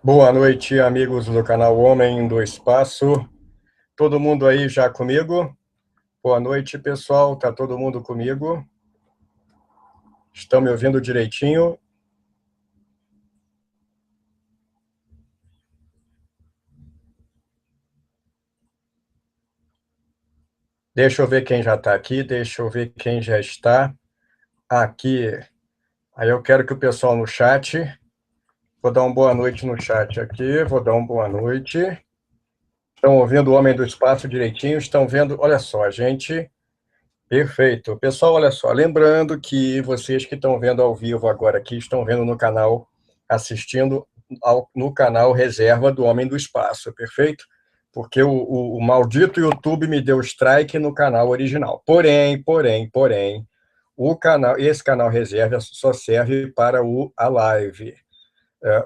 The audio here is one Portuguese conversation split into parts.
Boa noite, amigos do canal Homem do Espaço. Todo mundo aí já comigo? Boa noite, pessoal. Tá todo mundo comigo? Estão me ouvindo direitinho? Deixa eu ver quem já está aqui, deixa eu ver quem já está aqui. Aí eu quero que o pessoal no chat, vou dar uma boa noite no chat aqui, vou dar uma boa noite. Estão ouvindo o Homem do Espaço direitinho? Estão vendo? Olha só, gente. Perfeito. Pessoal, olha só, lembrando que vocês que estão vendo ao vivo agora aqui, estão vendo no canal, assistindo no canal Reserva do Homem do Espaço, perfeito? Porque o maldito YouTube me deu strike no canal original. Porém, esse canal Reserva só serve para a live.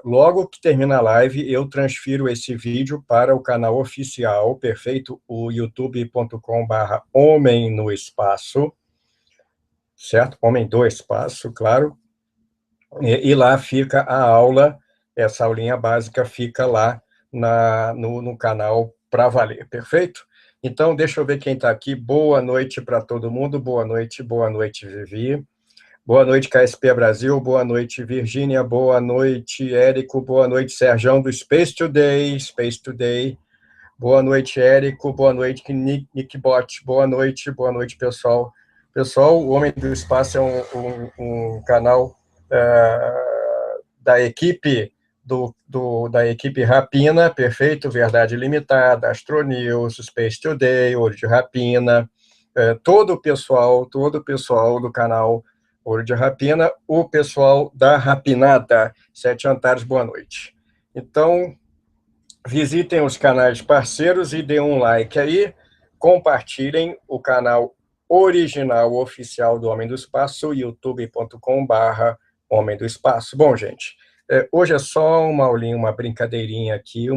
Logo que termina a live, eu transfiro esse vídeo para o canal oficial, perfeito? O youtube.com/homem no espaço, certo? Homem do espaço, claro. E lá fica a aula, essa aulinha básica fica lá no canal para valer, perfeito? Então, deixa eu ver quem está aqui. Boa noite para todo mundo, boa noite, Vivi. Boa noite, KSP Brasil, boa noite, Virgínia, boa noite, Érico, boa noite, Serjão do Space Today, boa noite, Érico, boa noite, Nickbot, boa noite, pessoal. Pessoal, o Homem do Espaço é um canal da equipe da equipe Rapina, perfeito, Verdade Limitada, Astronews, Space Today, Olho de Rapina, todo o pessoal do canal Olho de Rapina, o pessoal da Rapinada, Sete Antares, boa noite. Então, visitem os canais parceiros e dêem um like aí, compartilhem o canal original oficial do Homem do Espaço, youtube.com/Homem do Espaço. Bom, gente, hoje é só uma aulinha, uma brincadeirinha aqui,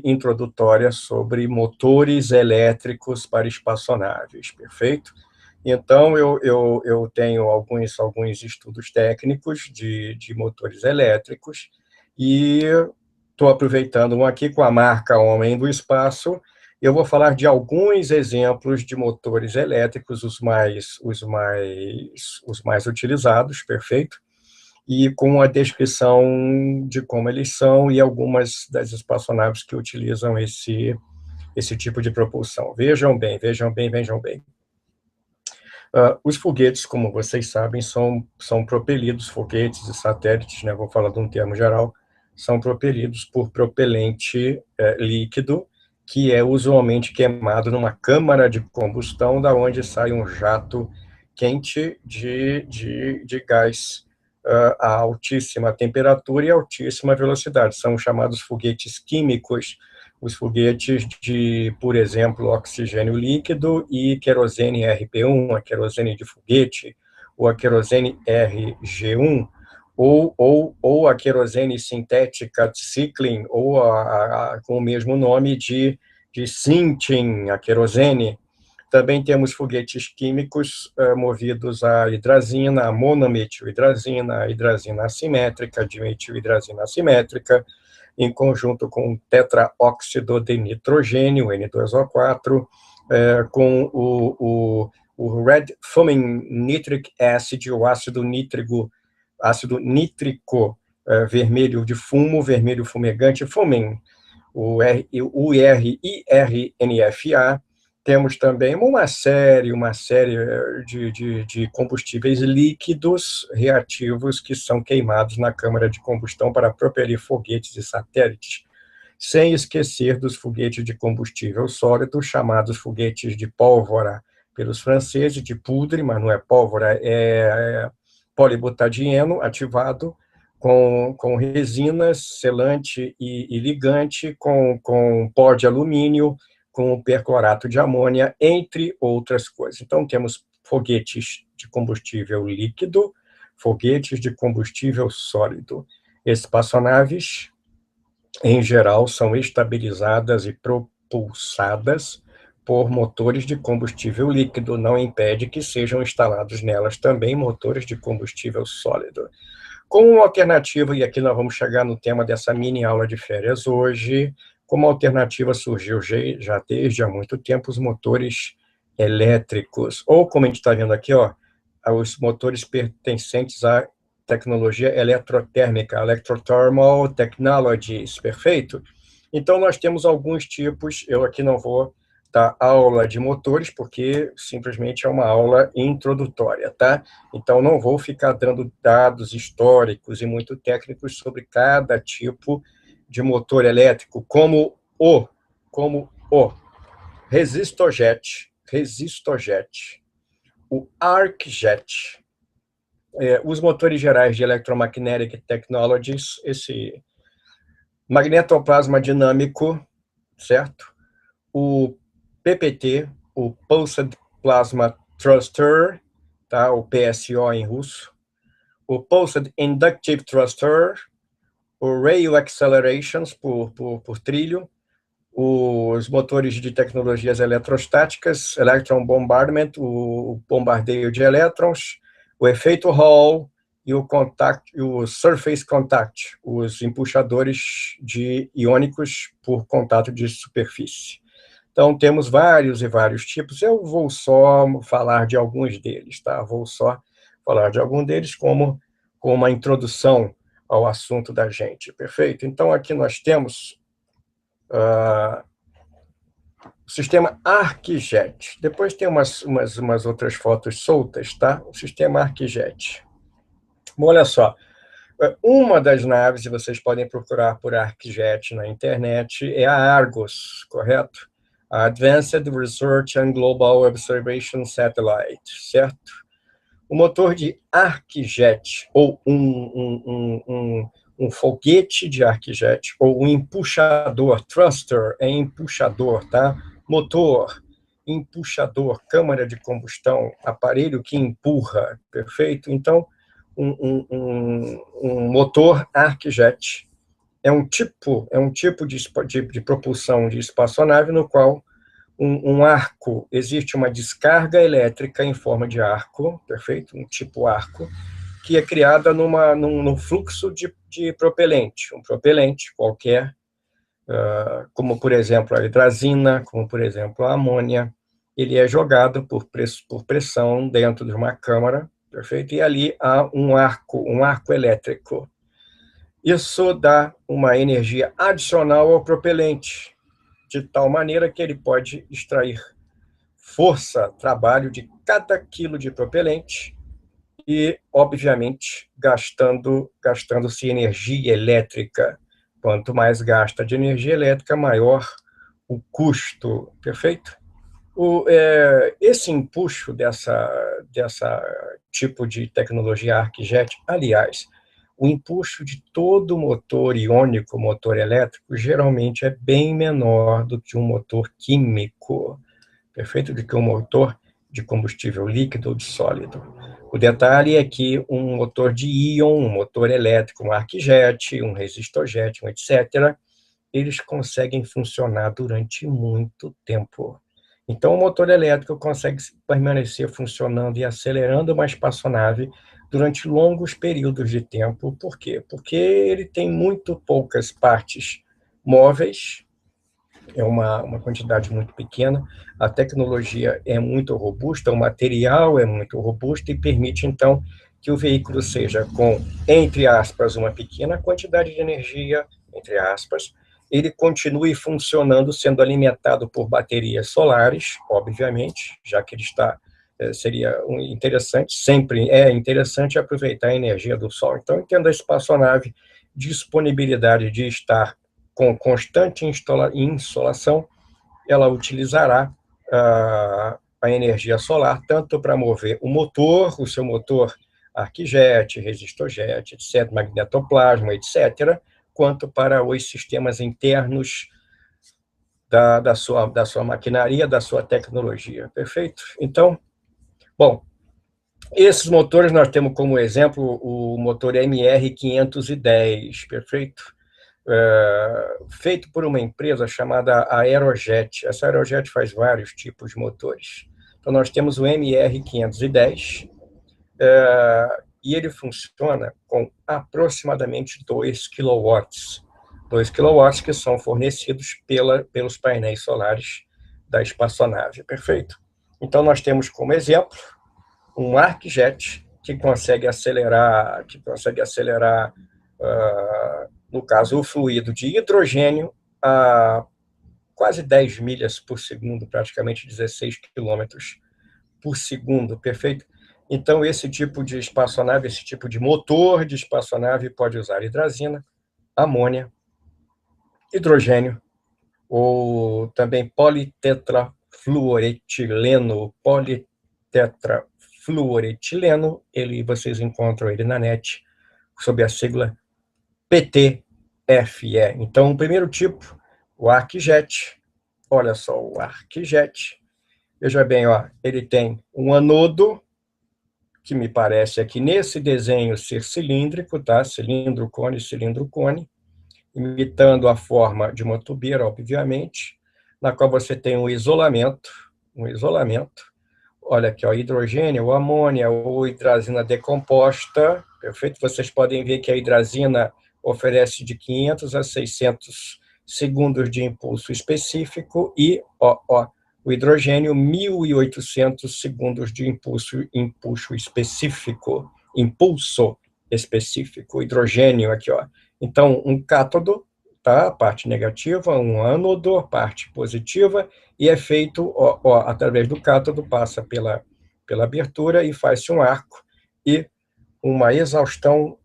introdutória sobre motores elétricos para espaçonaves, perfeito? Então, eu tenho alguns estudos técnicos de motores elétricos e estou aproveitando um aqui com a marca Homem do Espaço. Eu vou falar de alguns exemplos de motores elétricos, os mais utilizados, perfeito? E com a descrição de como eles são e algumas das espaçonaves que utilizam esse tipo de propulsão. Vejam bem. Os foguetes, como vocês sabem, são propelidos, foguetes e satélites, né, vou falar de um termo geral, são propelidos por propelente líquido, que é usualmente queimado numa câmara de combustão, da onde sai um jato quente de gás a altíssima temperatura e altíssima velocidade. São chamados foguetes químicos, os foguetes de, por exemplo, oxigênio líquido e querosene RP1, a querosene de foguete, ou a querosene RG1, ou a querosene sintética Cycling, ou com o mesmo nome de Syntein, a querosene. Também temos foguetes químicos movidos a hidrazina, a monometilhidrazina, a hidrazina assimétrica, dimetilhidrazina assimétrica, em conjunto com tetraóxido de nitrogênio, N2O4, com o Red Fuming Nitric Acid, o ácido nítrico vermelho de fumo, vermelho fumegante, fuming, o IRNFA. Temos também uma série de combustíveis líquidos reativos que são queimados na câmara de combustão para propelir foguetes e satélites, sem esquecer dos foguetes de combustível sólido, chamados foguetes de pólvora pelos franceses, de poudre, mas não é pólvora, é polibutadieno ativado, com resinas, selante e ligante, com pó de alumínio, com perclorato de amônia, entre outras coisas. Então, temos foguetes de combustível líquido, foguetes de combustível sólido. Espaçonaves, em geral, são estabilizadas e propulsadas por motores de combustível líquido, não impede que sejam instalados nelas também motores de combustível sólido. Como alternativa, e aqui nós vamos chegar no tema dessa mini aula de férias hoje, como alternativa surgiu já desde há muito tempo os motores elétricos, ou como a gente está vendo aqui, ó, os motores pertencentes à tecnologia eletrotérmica, Electrothermal Technologies, perfeito? Então, nós temos alguns tipos, eu aqui não vou dar aula de motores, porque simplesmente é uma aula introdutória, tá? Então, não vou ficar dando dados históricos e muito técnicos sobre cada tipo de motor elétrico, como o resistojet, o arcjet, os motores gerais de Electromagnetic Technologies, esse magnetoplasma dinâmico, certo? O PPT, o Pulsed Plasma Thruster, tá? O PSO em russo, o Pulsed Inductive Thruster, o Rail Accelerations por trilho, os motores de tecnologias eletrostáticas, Electron Bombardment, o bombardeio de elétrons, o efeito Hall e o Surface Contact, os empuxadores iônicos por contato de superfície. Então, temos vários e vários tipos. Eu vou só falar de alguns deles, tá? Vou só falar de algum deles como uma introdução ao assunto da gente, perfeito? Então, aqui nós temos o sistema ArcJet. Depois tem umas outras fotos soltas, tá? O sistema ArcJet. Bom, olha só. Uma das naves, e vocês podem procurar por ArcJet na internet, é a Argos, correto? A Advanced Research and Global Observation Satellite, certo? O motor de ArcJet, ou um foguete de ArcJet, ou um empuxador, thruster é empuxador, tá? Motor, empuxador, câmara de combustão, aparelho que empurra, perfeito? Então, um motor ArcJet é um tipo de propulsão de espaçonave no qual um arco, existe uma descarga elétrica em forma de arco, perfeito? Um tipo arco, que é criada num fluxo de propelente, um propelente qualquer, como, por exemplo, a hidrazina, como, por exemplo, a amônia, ele é jogado por pressão dentro de uma câmara, perfeito? E ali há um arco elétrico. Isso dá uma energia adicional ao propelente, de tal maneira que ele pode extrair força, trabalho de cada quilo de propelente e, obviamente, gastando-se energia elétrica. Quanto mais gasta de energia elétrica, maior o custo, perfeito? Esse empuxo dessa tipo de tecnologia ArcJet, aliás, o empuxo de todo motor iônico, motor elétrico, geralmente é bem menor do que um motor químico, perfeito? Do que um motor de combustível líquido ou de sólido. O detalhe é que um motor de íon, um motor elétrico, um arcjet, um resistojet, um etc., eles conseguem funcionar durante muito tempo. Então, o motor elétrico consegue permanecer funcionando e acelerando uma espaçonave durante longos períodos de tempo. Por quê? Porque ele tem muito poucas partes móveis, é uma quantidade muito pequena, a tecnologia é muito robusta, o material é muito robusto e permite, então, que o veículo seja com, entre aspas, uma pequena quantidade de energia, entre aspas, ele continue funcionando, sendo alimentado por baterias solares, obviamente, já que ele seria interessante, sempre é interessante aproveitar a energia do sol. Então, tendo a espaçonave disponibilidade de estar com constante insolação, ela utilizará a energia solar tanto para mover o seu motor arcjet, resistojet, etc., magnetoplasma, etc., quanto para os sistemas internos da sua maquinaria, da sua tecnologia, perfeito? Então, bom, esses motores nós temos como exemplo o motor MR510, perfeito? Feito por uma empresa chamada Aerojet. Essa Aerojet faz vários tipos de motores. Então, nós temos o MR510, e ele funciona com aproximadamente 2 quilowatts. 2 quilowatts que são fornecidos pelos painéis solares da espaçonave, perfeito? Então, nós temos como exemplo um ArcJet que consegue acelerar, no caso, o fluido de hidrogênio a quase 10 milhas por segundo, praticamente 16 quilômetros por segundo, perfeito? Então, esse tipo de espaçonave, esse tipo de motor de espaçonave pode usar hidrazina, amônia, hidrogênio, ou também politetrafluoretileno. Politetrafluoretileno, vocês encontram ele na net, sob a sigla PTFE. Então, o primeiro tipo, o ArcJet, olha só, o ArcJet, veja bem, ó, ele tem um anodo, que me parece aqui nesse desenho ser cilíndrico, tá? Cilindro-cone, imitando a forma de uma tubeira, obviamente, na qual você tem um isolamento. Olha aqui, ó, hidrogênio, ou amônia, ou hidrazina decomposta, perfeito? Vocês podem ver que a hidrazina oferece de 500 a 600 segundos de impulso específico e, o hidrogênio, 1.800 segundos de impulso específico. Hidrogênio aqui, ó. Então, um cátodo, tá? Parte negativa, um ânodo, parte positiva, e é feito, através do cátodo, passa pela abertura e faz-se um arco e uma exaustão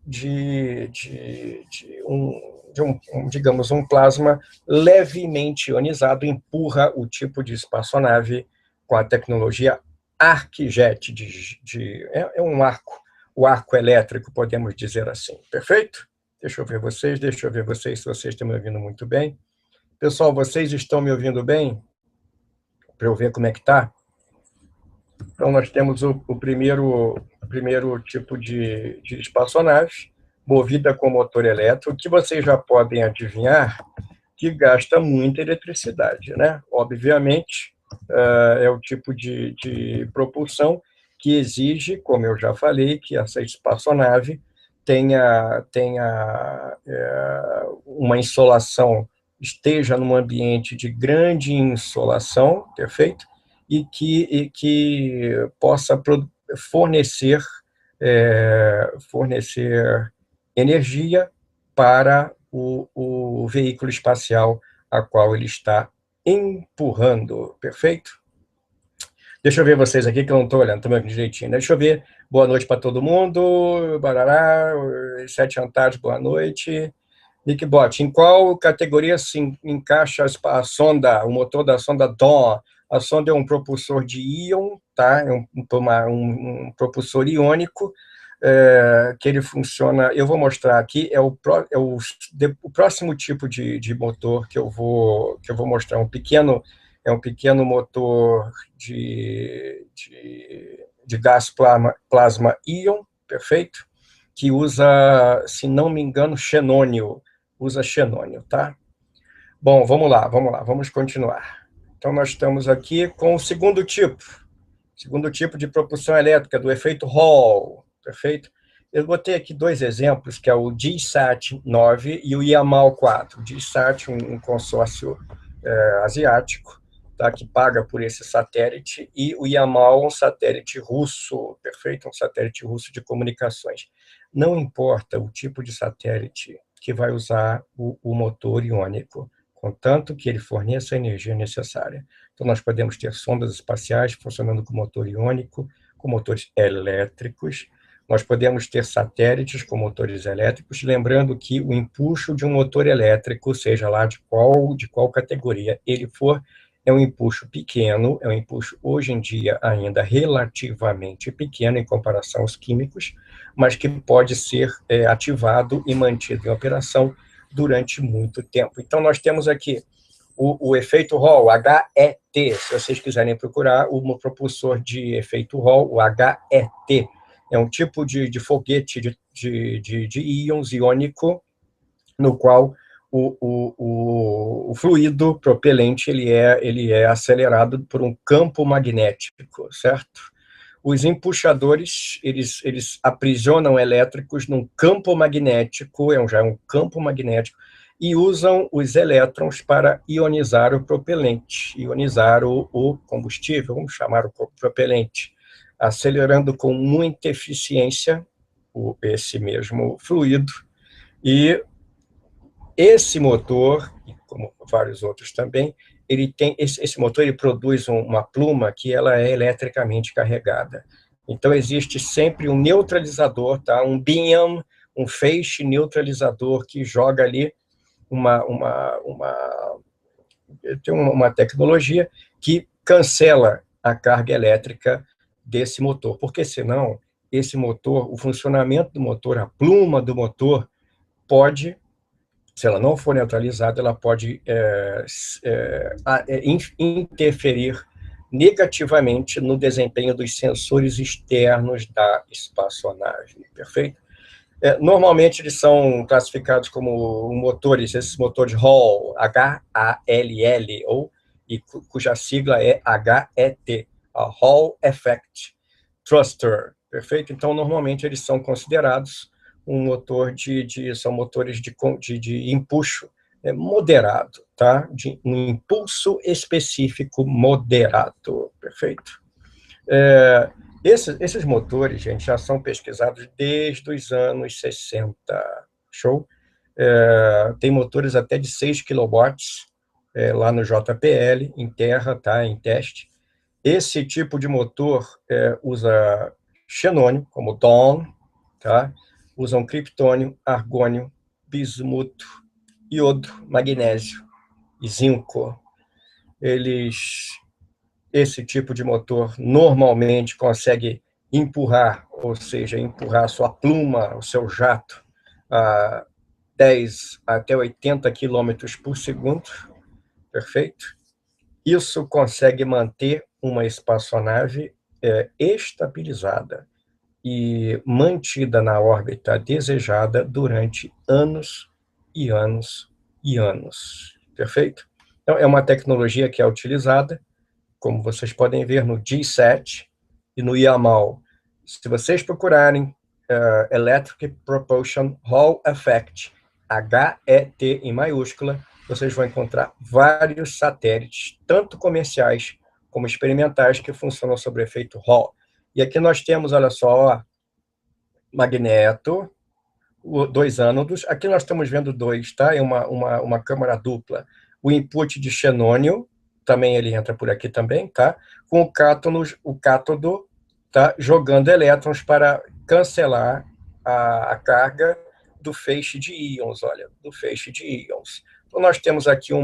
digamos, um plasma levemente ionizado empurra o tipo de espaçonave com a tecnologia ArcJet, é um arco, o arco elétrico, podemos dizer assim, perfeito? Deixa eu ver vocês se vocês estão me ouvindo muito bem. Pessoal, vocês estão me ouvindo bem? Para eu ver como é que está? Então, nós temos o primeiro tipo de espaçonave, movida com motor elétrico, que vocês já podem adivinhar que gasta muita eletricidade, né? Obviamente, é o tipo de propulsão que exige, como eu já falei, que essa espaçonave tenha uma insolação, esteja num ambiente de grande insolação, perfeito? E que possa fornecer energia para o veículo espacial a qual ele está empurrando, perfeito? Deixa eu ver vocês aqui, que eu não estou olhando, estou vendo direitinho. Deixa eu ver, boa noite para todo mundo, barará, 7 boa noite. Nickbot, em qual categoria se encaixa a sonda, o motor da sonda Dawn? A sonda é um propulsor de íon, tá? É um propulsor iônico, que ele funciona, eu vou mostrar aqui, o próximo tipo de motor que eu vou mostrar, um pequeno motor de gás plasma íon, perfeito? Que usa, se não me engano, xenônio, tá? Bom, vamos lá, vamos continuar. Então, nós estamos aqui com o segundo tipo de propulsão elétrica, do efeito Hall, perfeito? Eu botei aqui 2 exemplos, que é o GSAT-9 e o Yamal-4. O GSAT, um consórcio asiático, tá, que paga por esse satélite, e o Yamal, um satélite russo, perfeito? Um satélite russo de comunicações. Não importa o tipo de satélite que vai usar o motor iônico, contanto que ele forneça a energia necessária. Então, nós podemos ter sondas espaciais funcionando com motor iônico, com motores elétricos, nós podemos ter satélites com motores elétricos, lembrando que o empuxo de um motor elétrico, seja lá de qual categoria ele for, é um empuxo pequeno, é um empuxo, hoje em dia, ainda relativamente pequeno em comparação aos químicos, mas que pode ser ativado e mantido em operação durante muito tempo. Então, nós temos aqui o efeito Hall, HET, se vocês quiserem procurar, o propulsor de efeito Hall, o HET, é um tipo de foguete de íons iônico, no qual o fluido propelente ele é acelerado por um campo magnético, certo? os empuxadores, eles aprisionam elétricos num campo magnético, já é um campo magnético, e usam os elétrons para ionizar o propelente, ionizar o combustível, vamos chamar o propelente, acelerando com muita eficiência esse mesmo fluido. E esse motor, como vários outros também, esse motor ele produz uma pluma que ela é eletricamente carregada. Então, existe sempre um neutralizador, tá? Um beam, um feixe neutralizador que joga ali tem uma tecnologia que cancela a carga elétrica desse motor, porque senão esse motor, o funcionamento do motor, a pluma do motor pode, se ela não for neutralizada, ela pode interferir negativamente no desempenho dos sensores externos da espaçonave, perfeito? Normalmente eles são classificados como motores, esses motores Hall, H-A-L-L, cuja sigla é HET, a Hall Effect Thruster, perfeito? Então, normalmente eles são considerados um motor são motores de empuxo moderado, tá? De um impulso específico moderado, perfeito? Esses motores, gente, já são pesquisados desde os anos 60, show? Tem motores até de 6 kW lá no JPL, em terra, tá? Em teste. Esse tipo de motor usa xenônio, como DON, tá? Usam criptônio, argônio, bismuto, iodo, magnésio e zinco. Esse tipo de motor normalmente consegue empurrar, ou seja, empurrar sua pluma, o seu jato, a 10 até 80 km por segundo, perfeito? Isso consegue manter uma espaçonave estabilizada e mantida na órbita desejada durante anos e anos e anos, perfeito? Então, é uma tecnologia que é utilizada, como vocês podem ver no GSAT e no IAMAL. Se vocês procurarem Electric Propulsion Hall Effect, HET em maiúscula, vocês vão encontrar vários satélites, tanto comerciais como experimentais, que funcionam sob efeito Hall. E aqui nós temos, olha só, magneto, 2 ânodos. Aqui nós estamos vendo 2, tá? É uma câmara dupla. O input de xenônio, também ele entra por aqui também, tá? Com o cátodo, tá? Jogando elétrons para cancelar a carga do feixe de íons, olha, do feixe de íons. Então, nós temos aqui um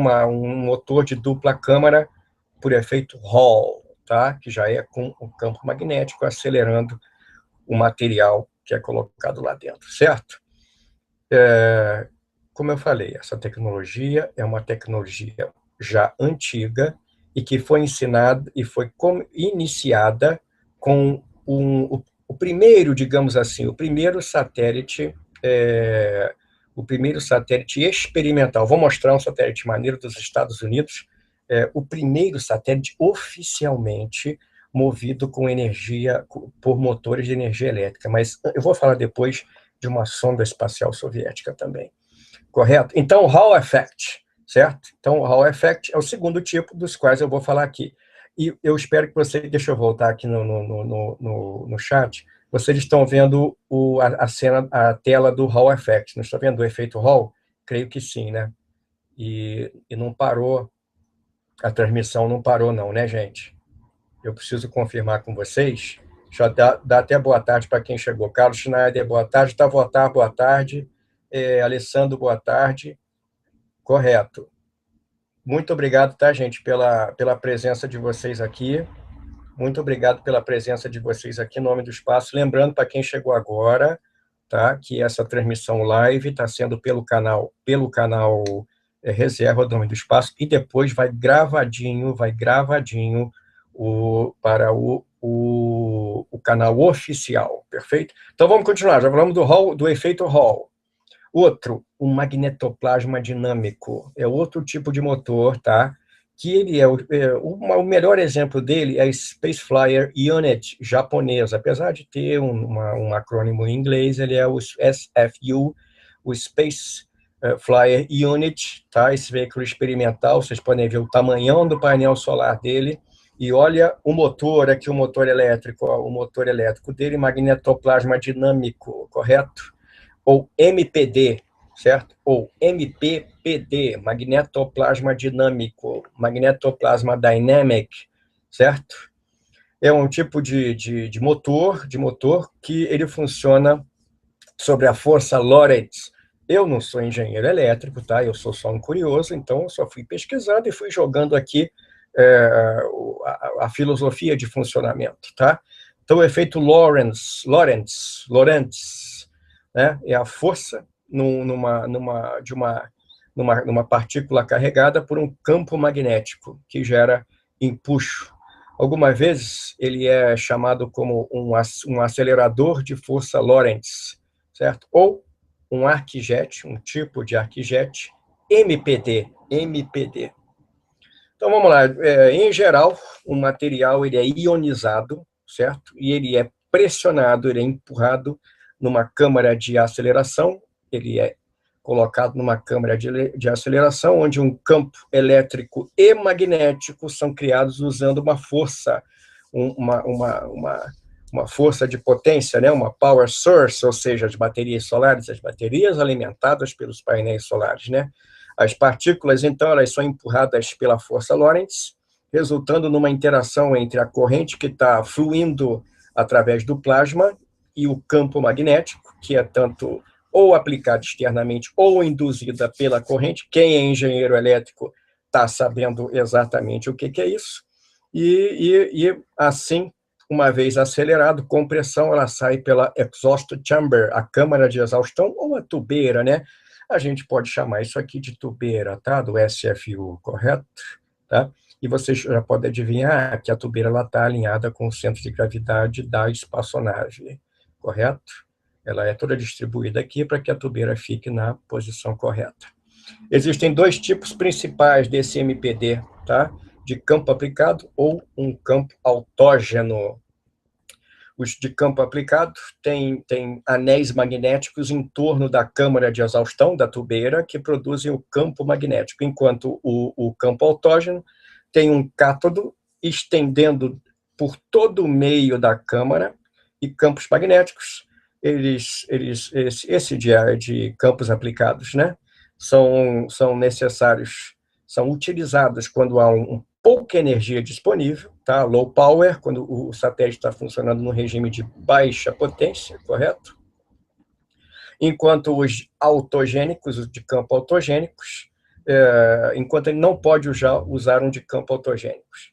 motor de dupla câmara por efeito Hall, tá? Que já é com o campo magnético acelerando o material que é colocado lá dentro, certo? Como eu falei, essa tecnologia é uma tecnologia já antiga e que foi ensinada e foi iniciada com o primeiro, digamos assim, o primeiro satélite experimental. Vou mostrar um satélite maneiro dos Estados Unidos, o primeiro satélite oficialmente movido com energia, por motores de energia elétrica, mas eu vou falar depois de uma sonda espacial soviética também. Correto? Então, o Hall Effect, certo? Então, o Hall Effect é o segundo tipo dos quais eu vou falar aqui. E eu espero que vocês, deixa eu voltar aqui no chat, vocês estão vendo a tela do Hall Effect, não estão vendo o efeito Hall? Creio que sim, né? E não parou, a transmissão não parou não, né, gente? Eu preciso confirmar com vocês. Já dá até boa tarde para quem chegou. Carlos Schneider, boa tarde. Tavotar, boa tarde. Alessandro, boa tarde. Correto. Muito obrigado, tá, gente, pela presença de vocês aqui. Muito obrigado pela presença de vocês aqui em nome do Espaço. Lembrando, para quem chegou agora, tá, que essa transmissão live está sendo pelo canal Reserva do Nome do Espaço, e depois vai gravadinho para o canal oficial, perfeito? Então, vamos continuar. Já falamos do efeito Hall. Outro, o magnetoplasma dinâmico. É outro tipo de motor, tá? que ele o melhor exemplo dele é a Space Flyer Unit japonesa. Apesar de ter um acrônimo em inglês, ele é o SFU, o Space Flyer Unit, tá? Esse veículo experimental, vocês podem ver o tamanhão do painel solar dele, e olha o motor aqui, o motor elétrico, ó, o motor elétrico dele, magnetoplasma dinâmico, correto? Ou MPD, certo? Ou MPPD, magnetoplasma dinâmico, magnetoplasma dynamic, certo? É um tipo de motor que ele funciona sobre a força Lorentz. Eu não sou engenheiro elétrico, tá? Eu sou só um curioso, então eu só fui pesquisando e fui jogando aqui a filosofia de funcionamento, tá? Então, o efeito Lorentz, né? É a força numa partícula carregada por um campo magnético que gera empuxo. Algumas vezes ele é chamado como um acelerador de força Lorentz, certo? Ou um arquijet, um tipo de arquijet, MPD. Então, vamos lá. Em geral, o material ele é ionizado, certo? E ele é pressionado, ele é empurrado numa câmara de aceleração, ele é colocado numa câmara de aceleração, onde um campo elétrico e magnético são criados usando uma força, uma força de potência, né? Uma power source, ou seja, as baterias solares, as baterias alimentadas pelos painéis solares, né? As partículas, então, elas são empurradas pela força Lorentz, resultando numa interação entre a corrente que está fluindo através do plasma e o campo magnético, que é tanto ou aplicada externamente ou induzida pela corrente. Quem é engenheiro elétrico está sabendo exatamente o que é isso. E assim, uma vez acelerado, com pressão, ela sai pela exhaust chamber, a câmara de exaustão, ou a tubeira, né? A gente pode chamar isso aqui de tubeira, tá? Do SFU, correto? Tá? E você já pode adivinhar que a tubeira está alinhada com o centro de gravidade da espaçonave, correto? Ela é toda distribuída aqui para que a tubeira fique na posição correta. Existem dois tipos principais desse MPD, tá? De campo aplicado ou um campo autógeno. Os de campo aplicado têm anéis magnéticos em torno da câmara de exaustão, da tubeira, que produzem o campo magnético, enquanto o campo autógeno tem um cátodo estendendo por todo o meio da câmara, e campos magnéticos, esse de campos aplicados, né, são necessários, são utilizados quando há pouca energia disponível, tá? Low power, quando o satélite está funcionando no regime de baixa potência, correto? Enquanto os autogênicos, os de campo autogênicos, enquanto ele não pode usar um de campo autogênicos.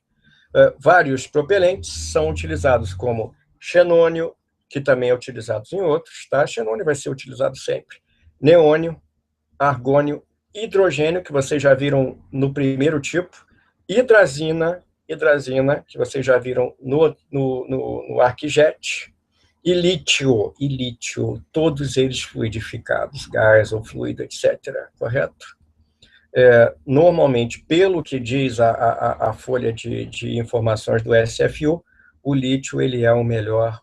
Vários propelentes são utilizados como xenônio, que também é utilizado em outros, tá? Xenônio vai ser utilizado sempre. Neônio, argônio, hidrogênio, que vocês já viram no primeiro tipo, hidrazina, que vocês já viram no arquijet, e lítio, todos eles fluidificados, gás ou fluido, etc., correto? Normalmente, pelo que diz a folha de informações do SFU, o lítio ele é o melhor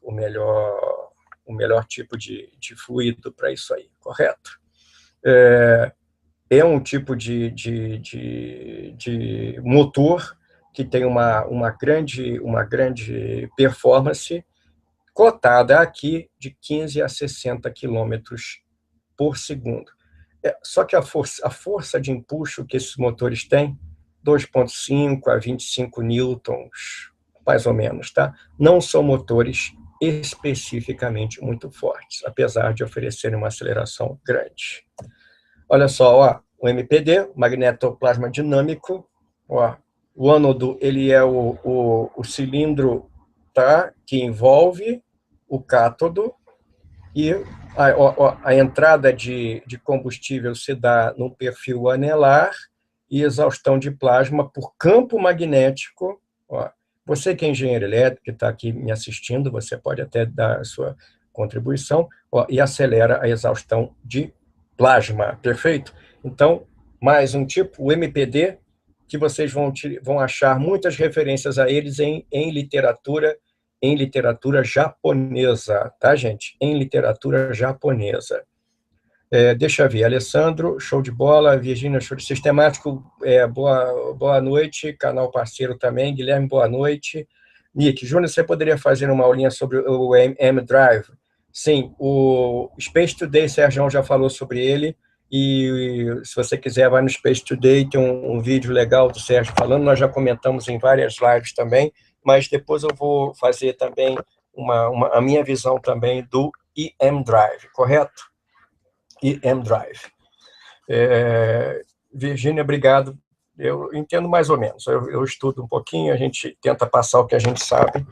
tipo de fluido para isso aí, correto? É um tipo de motor que tem uma grande performance, cotada aqui de 15 a 60 quilômetros por segundo. Só que a força de empuxo que esses motores têm, 2,5 a 25 newtons, mais ou menos, tá? Não são motores especificamente muito fortes, apesar de oferecerem uma aceleração grande. Olha só, ó, o MPD, magnetoplasma dinâmico, ó, o ânodo ele é o cilindro, tá, que envolve o cátodo, e a entrada de combustível se dá no perfil anelar e exaustão de plasma por campo magnético. Ó, você que é engenheiro elétrico, que está aqui me assistindo, você pode até dar a sua contribuição, ó, e acelera a exaustão de plasma, perfeito? Então, mais um tipo, o MPD, que vocês vão achar muitas referências a eles em literatura japonesa, tá, gente? Em literatura japonesa. Deixa eu ver, Alessandro, show de bola, Virgínia, show de sistemático, boa noite, canal parceiro também, Guilherme, boa noite. Nick, Júnior, você poderia fazer uma aulinha sobre o M-Drive? Sim, o Space Today, Sérgio já falou sobre ele, e se você quiser, vai no Space Today, tem um vídeo legal do Sérgio falando, nós já comentamos em várias lives também, mas depois eu vou fazer também a minha visão também do M-Drive, correto? E M-Drive. Virgínia, obrigado. Eu entendo mais ou menos. Eu estudo um pouquinho, a gente tenta passar o que a gente sabe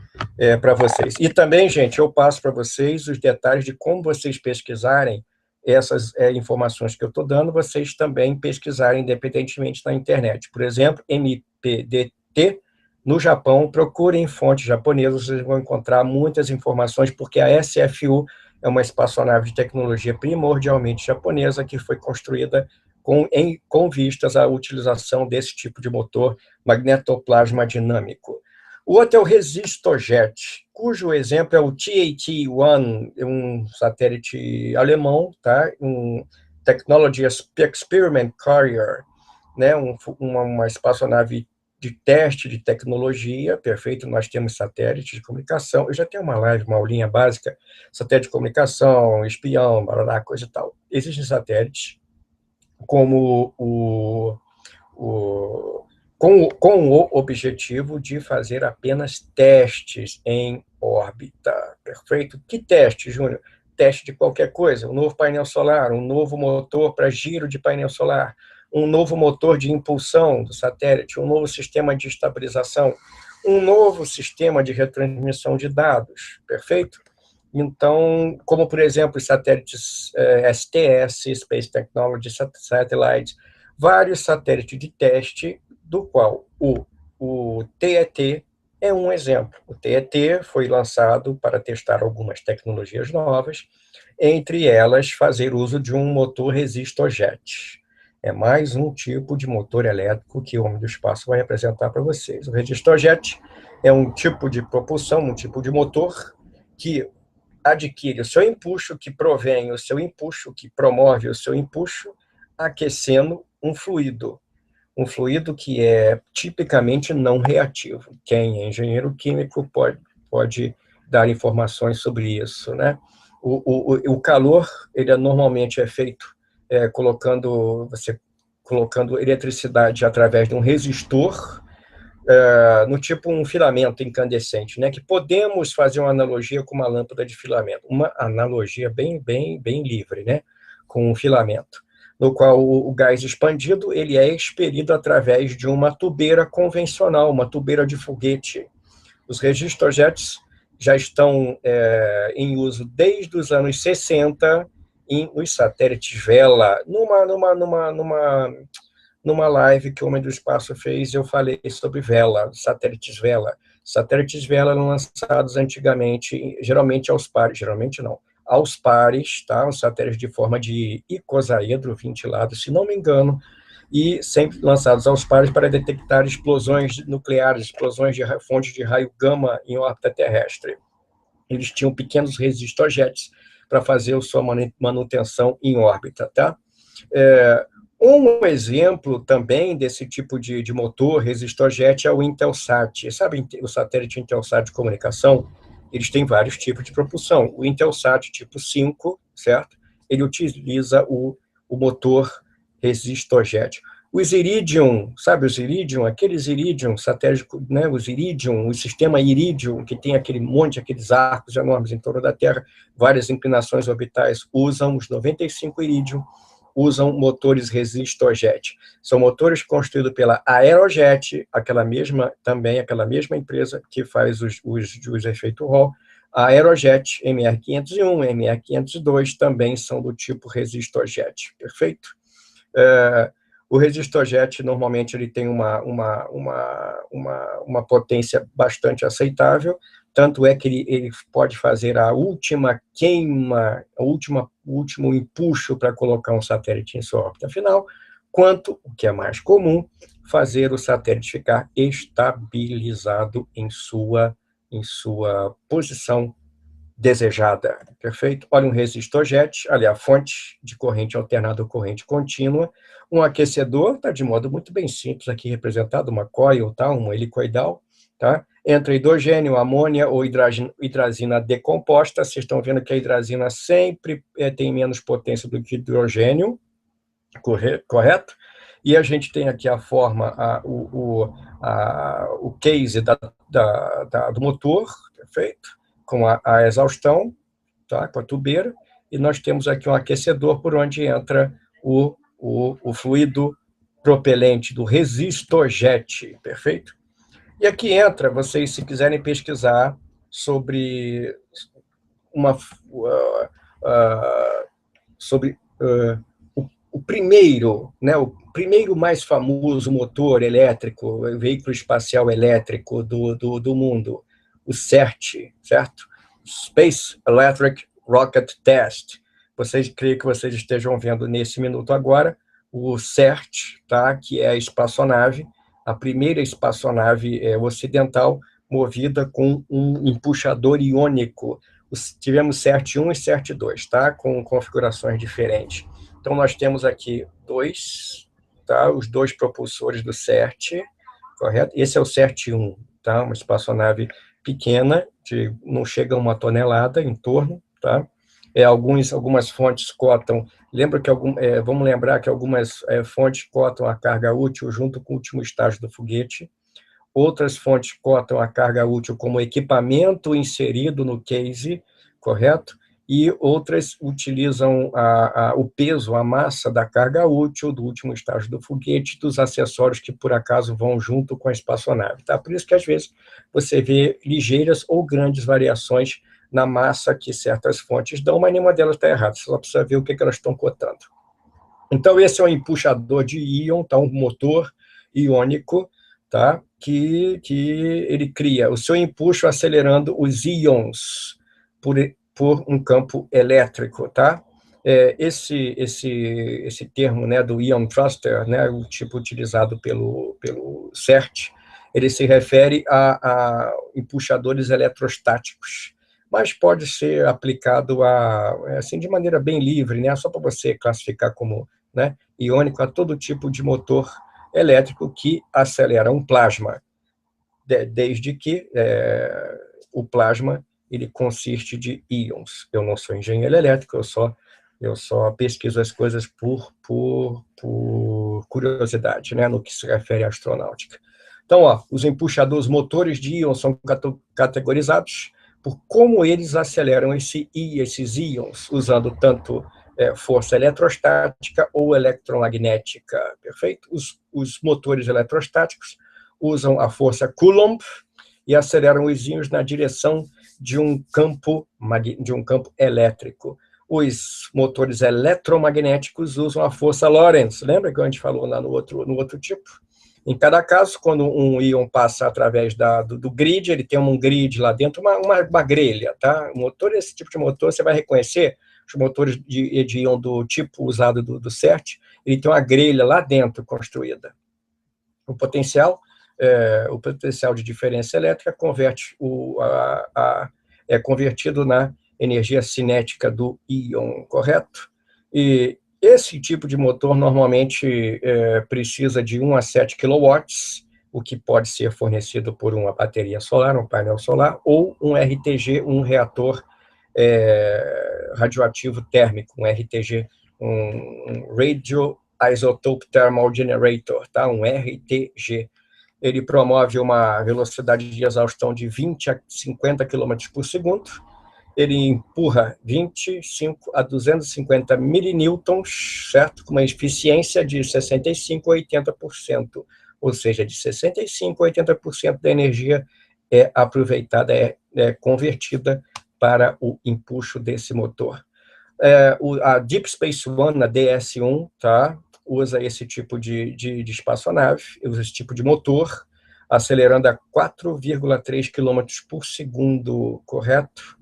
para vocês. E também, gente, eu passo para vocês os detalhes de como vocês pesquisarem essas informações que eu estou dando, vocês também pesquisarem independentemente na internet. Por exemplo, MPDT, no Japão, procurem fontes japonesas, vocês vão encontrar muitas informações, porque a SFU é uma espaçonave de tecnologia primordialmente japonesa que foi construída com vistas à utilização desse tipo de motor magnetoplasma dinâmico. O outro é o Resistorjet, cujo exemplo é o TAT-1, um satélite alemão, tá? Um Technology Experiment Carrier, né? Uma espaçonave de teste de tecnologia, perfeito, nós temos satélites de comunicação, eu já tenho uma live, uma aulinha básica, satélite de comunicação, espião, barará, coisa e tal. Existem satélites como com o objetivo de fazer apenas testes em órbita, perfeito? Que teste, Júnior? Teste de qualquer coisa, um novo painel solar, um novo motor para giro de painel solar, um novo motor de impulsão do satélite, um novo sistema de estabilização, um novo sistema de retransmissão de dados, perfeito? Então, como, por exemplo, os satélites STS, Space Technology Satellite, vários satélites de teste, do qual o TET é um exemplo. O TET foi lançado para testar algumas tecnologias novas, entre elas fazer uso de um motor resistorjet. É mais um tipo de motor elétrico que o Homem do Espaço vai apresentar para vocês. O resistorjet é um tipo de propulsão, um tipo de motor que adquire o seu empuxo, que provém o seu empuxo, que promove o seu empuxo, aquecendo um fluido que é tipicamente não reativo. Quem é engenheiro químico pode dar informações sobre isso, né? O calor, ele normalmente é feito colocando eletricidade através de um resistor, no tipo um filamento incandescente, né? Que podemos fazer uma analogia com uma lâmpada de filamento, uma analogia bem livre, né? Com um filamento, no qual o gás expandido ele é expelido através de uma tubeira convencional, uma tubeira de foguete. Os resistorjets já estão em uso desde os anos 60 nos satélites Vela. Numa live que o Homem do Espaço fez, eu falei sobre Vela, satélites Vela. Satélites Vela eram lançados antigamente, geralmente aos pares, geralmente não, aos pares, tá? Os satélites de forma de icosaedro ventilado, se não me engano, e sempre lançados aos pares para detectar explosões nucleares, explosões de fontes de raio gama em órbita terrestre. Eles tinham pequenos resistorjets para fazer a sua manutenção em órbita, tá? Um exemplo também desse tipo de motor resistorjet é o Intelsat. Sabe o satélite Intelsat de comunicação? Eles têm vários tipos de propulsão. O Intelsat tipo 5, certo? Ele utiliza o motor resistorjet. Os Iridium, sabe os Iridium? Aqueles Iridium, satélite, né? Os Iridium, o sistema Iridium, que tem aquele monte, aqueles arcos enormes em torno da Terra, várias inclinações orbitais, usam os 95 Iridium, usam motores resistorjet. São motores construídos pela Aerojet, aquela mesma empresa que faz os efeitos Hall. A Aerojet MR501, MR502 também são do tipo resistorjet, perfeito? O resistorjet, normalmente, ele tem uma potência bastante aceitável, tanto é que ele pode fazer a última queima, o último empuxo para colocar um satélite em sua órbita final, quanto, o que é mais comum, fazer o satélite ficar estabilizado em sua posição desejada, perfeito? Olha um resistor JET, ali a fonte de corrente alternada ou corrente contínua, um aquecedor, está de modo muito bem simples aqui representado, uma coil, tá? Uma helicoidal, tá? Entra hidrogênio, amônia ou hidrazina decomposta, vocês estão vendo que a hidrazina sempre tem menos potência do que hidrogênio, correto? E a gente tem aqui a forma, o case do motor, perfeito? Com a exaustão, tá? Com a tubeira, e nós temos aqui um aquecedor por onde entra o fluido propelente do resistor jet, perfeito? E aqui entra, vocês, se quiserem pesquisar sobre o primeiro, né, o primeiro mais famoso motor elétrico, veículo espacial elétrico do mundo, o CERT, certo? Space Electric Rocket Test. Creio que vocês estejam vendo nesse minuto agora o CERT, tá? Que é a espaçonave, a primeira espaçonave ocidental movida com um empuxador iônico. Tivemos CERT-1 e CERT-2, tá? Com configurações diferentes. Então, nós temos aqui tá? Os dois propulsores do CERT, correto? Esse é o CERT-1, tá? Uma espaçonave pequena, não chega a 1 tonelada em torno, tá? Algumas fontes cotam, vamos lembrar que algumas fontes cotam a carga útil junto com o último estágio do foguete, outras fontes cotam a carga útil como equipamento inserido no case, correto? E outras utilizam o peso, a massa da carga útil, do último estágio do foguete, dos acessórios que, por acaso, vão junto com a espaçonave. Tá? Por isso que, às vezes, você vê ligeiras ou grandes variações na massa que certas fontes dão, mas nenhuma delas está errada, você só precisa ver o que elas estão cotando. Então, esse é um empuxador de íon, tá? Um motor iônico, tá? Que ele cria o seu empuxo acelerando os íons por um campo elétrico, tá? Esse termo, né, do ion thruster, né, o tipo utilizado pelo CERT, ele se refere a empuxadores eletrostáticos, mas pode ser aplicado assim, de maneira bem livre, né, só para você classificar como, né, iônico a todo tipo de motor elétrico que acelera um plasma, desde que o plasma ele consiste de íons. Eu não sou engenheiro elétrico, eu só pesquiso as coisas por curiosidade, né, no que se refere à astronáutica. Então, os empuxadores motores de íons são categorizados por como eles aceleram esses íons, usando tanto força eletrostática ou eletromagnética, perfeito? Os motores eletrostáticos usam a força Coulomb e aceleram os íons na direção de um campo elétrico. Os motores eletromagnéticos usam a força Lorentz, lembra que a gente falou lá no outro tipo? Em cada caso, quando um íon passa através do grid, ele tem um grid lá dentro, uma grelha, tá? Esse tipo de motor, você vai reconhecer, os motores de íon do tipo usado do CERT, ele tem uma grelha lá dentro construída. O potencial de diferença elétrica é convertido na energia cinética do íon, correto? E esse tipo de motor normalmente precisa de 1 a 7 kW, o que pode ser fornecido por uma bateria solar, um painel solar, ou um RTG, um reator radioativo térmico, um RTG, um Radio Isotope Thermal Generator, tá? Um RTG. Ele promove uma velocidade de exaustão de 20 a 50 km por segundo, ele empurra 25 a 250 milinewtons, certo? Com uma eficiência de 65 a 80%, ou seja, de 65 a 80% da energia é aproveitada, é convertida para o empuxo desse motor. A Deep Space One, a DS-1, tá? Usa esse tipo de espaçonave, usa esse tipo de motor, acelerando a 4,3 km por segundo, correto?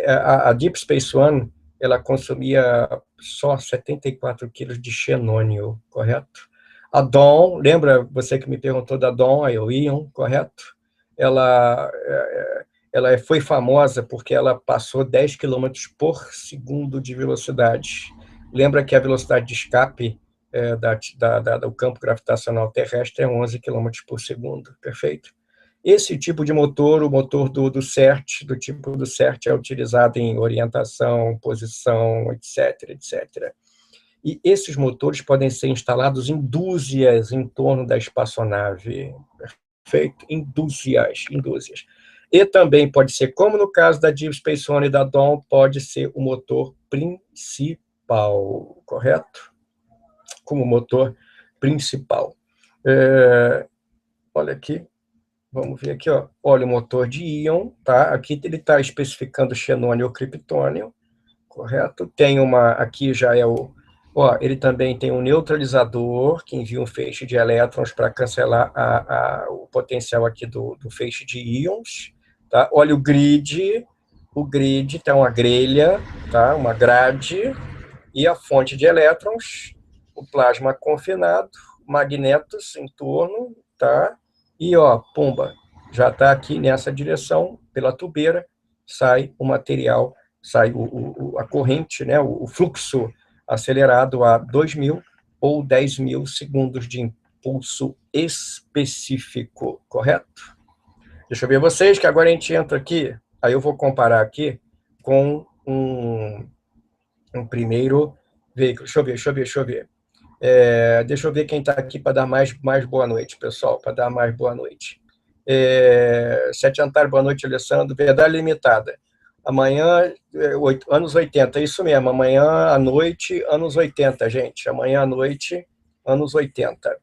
A Deep Space One, ela consumia só 74 quilos de xenônio, correto? A Dawn, lembra você que me perguntou da Dawn, a Ion, correto? Ela, ela foi famosa porque ela passou 10 quilômetros por segundo de velocidade. Lembra que a velocidade de escape do campo gravitacional terrestre é 11 quilômetros por segundo, perfeito? Esse tipo de motor, o motor do CERT, do tipo do CERT, é utilizado em orientação, posição, etc, etc. E esses motores podem ser instalados em dúzias em torno da espaçonave, perfeito? Em dúzias, em dúzias. E também pode ser, como no caso da Deep Space One e da Dawn, pode ser o motor principal, correto? Como motor principal. Olha aqui, vamos ver aqui, ó. Olha o motor de íon, tá? Aqui ele está especificando xenônio ou criptônio, correto? Tem uma, aqui já é o, ó, ele também tem um neutralizador que envia um feixe de elétrons para cancelar o potencial aqui do feixe de íons, tá? Olha o grid tem uma grelha, tá? Uma grade e a fonte de elétrons, o plasma confinado, magnetos em torno, tá? E, ó, pumba, já está aqui nessa direção, pela tubeira, sai o material, sai a corrente, né, o fluxo acelerado a 2.000 ou 10.000 segundos de impulso específico, correto? Deixa eu ver vocês, que agora a gente entra aqui, aí eu vou comparar aqui com um primeiro veículo. Deixa eu ver. Deixa eu ver quem está aqui para dar mais boa noite, pessoal, para dar mais boa noite. Sete Antares, boa noite, Alessandro. Verdade Limitada. Amanhã, anos 80, isso mesmo, amanhã à noite, anos 80, gente. Amanhã à noite, anos 80.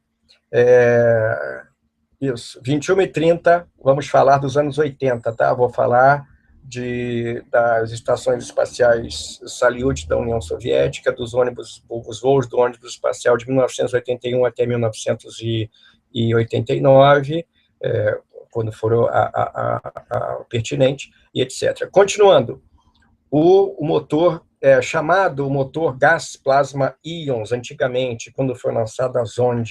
Isso, 21h30, vamos falar dos anos 80, tá? Vou falar das estações espaciais Salyut da União Soviética, dos voos do ônibus espacial de 1981 até 1989, quando for pertinente, e etc. Continuando, o motor chamado motor gás plasma íons, antigamente, quando foi lançada a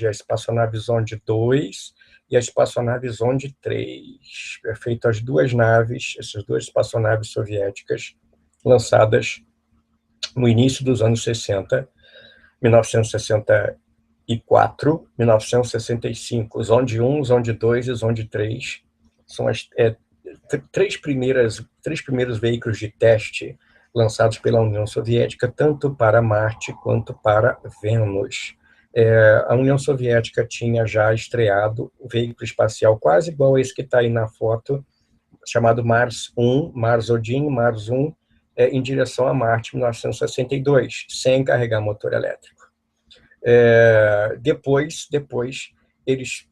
espaçonave Zonde 2 e a espaçonave Zonde 3, perfeito, as duas naves, essas duas espaçonaves soviéticas, lançadas no início dos anos 60, 1964, 1965, Zonde 1, Zonde 2 e Zonde 3, são as três primeiros veículos de teste lançados pela União Soviética, tanto para Marte quanto para Vênus. A União Soviética tinha já estreado o veículo espacial quase igual a esse que está aí na foto, chamado Mars 1, Mars Odin, Mars 1, em direção a Marte, em 1962, sem carregar motor elétrico. Depois, eles,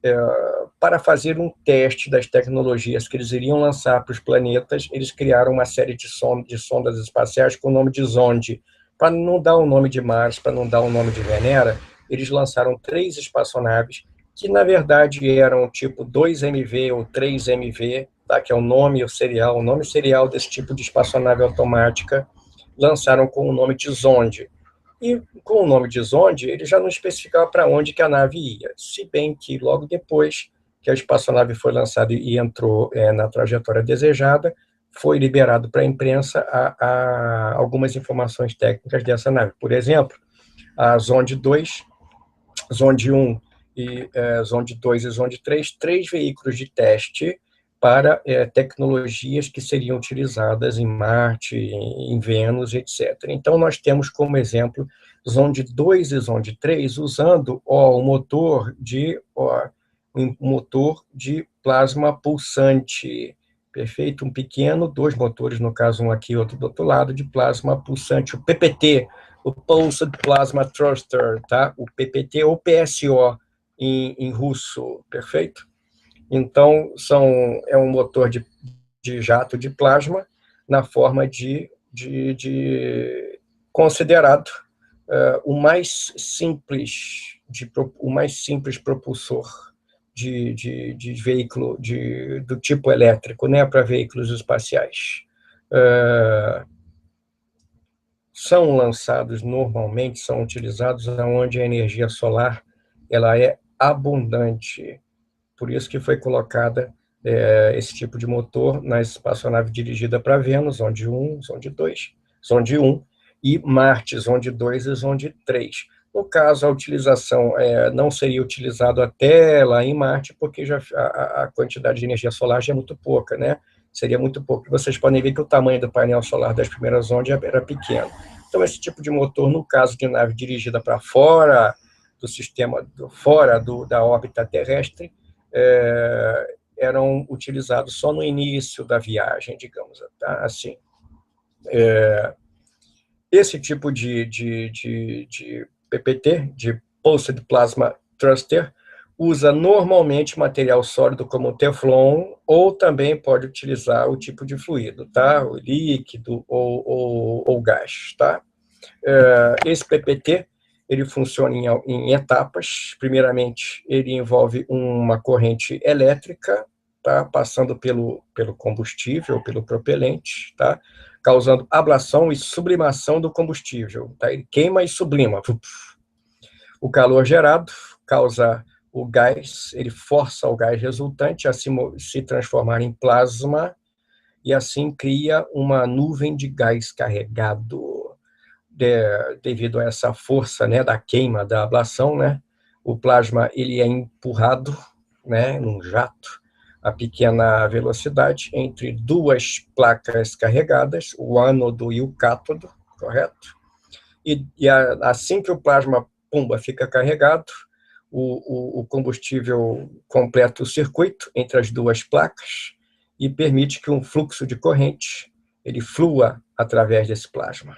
para fazer um teste das tecnologias que eles iriam lançar para os planetas, eles criaram uma série de sondas espaciais com o nome de Zonde. Para não dar o nome de Mars, para não dar o nome de Venera, eles lançaram 3 espaçonaves, que na verdade eram tipo 2MV ou 3MV, tá? Que é o nome serial desse tipo de espaçonave automática, lançaram com o nome de Zonde. E com o nome de Zonde, ele já não especificava para onde que a nave ia, se bem que logo depois que a espaçonave foi lançada e entrou na trajetória desejada, foi liberado para a imprensa algumas informações técnicas dessa nave. Por exemplo, a Zonde 2, Zonde 1 e Zonde 2 e Zonde 3, 3 veículos de teste para tecnologias que seriam utilizadas em Marte, em Vênus, etc. Então, nós temos como exemplo Zonde 2 e Zonde 3 usando um motor de plasma pulsante, perfeito? Um pequeno, 2 motores, no caso um aqui e outro do outro lado, de plasma pulsante, o PPT, o Pulsed Plasma Thruster, tá? O PPT ou PSO em russo, perfeito? Então, é um motor de jato de plasma na forma de considerado o mais simples propulsor de veículo do tipo elétrico, né, para veículos espaciais. são lançados normalmente, são utilizados onde a energia solar ela é abundante. Por isso que foi colocada esse tipo de motor na espaçonave dirigida para Vênus, Sonde 1, Sonde 2, Sonde 1, e Marte, Sonde 2 e Sonde 3. No caso, a utilização não seria utilizado até lá em Marte, porque já a quantidade de energia solar já é muito pouca, né? Seria muito pouco. Vocês podem ver que o tamanho do painel solar das primeiras ondas era pequeno. Então, esse tipo de motor, no caso de nave dirigida para fora do sistema, fora da órbita terrestre, eram utilizados só no início da viagem, digamos, tá? Assim. Esse tipo de PPT, de Pulsed Plasma Thruster, usa normalmente material sólido como Teflon, ou também pode utilizar o tipo de fluido, tá? O líquido ou gás, tá? Esse PPT, ele funciona em etapas. Primeiramente, ele envolve uma corrente elétrica, tá? Passando pelo combustível, pelo propelente, tá? Causando ablação e sublimação do combustível, tá? Ele queima e sublima. O calor gerado causa o gás, ele força o gás resultante a se transformar em plasma, e assim cria uma nuvem de gás carregado. Devido a essa força, né, da queima, da ablação, né, o plasma ele é empurrado, né, num jato a pequena velocidade entre duas placas carregadas, o ânodo e o cátodo, correto? E assim que o plasma, pumba, fica carregado, o combustível completa o circuito entre as duas placas e permite que um fluxo de corrente ele flua através desse plasma.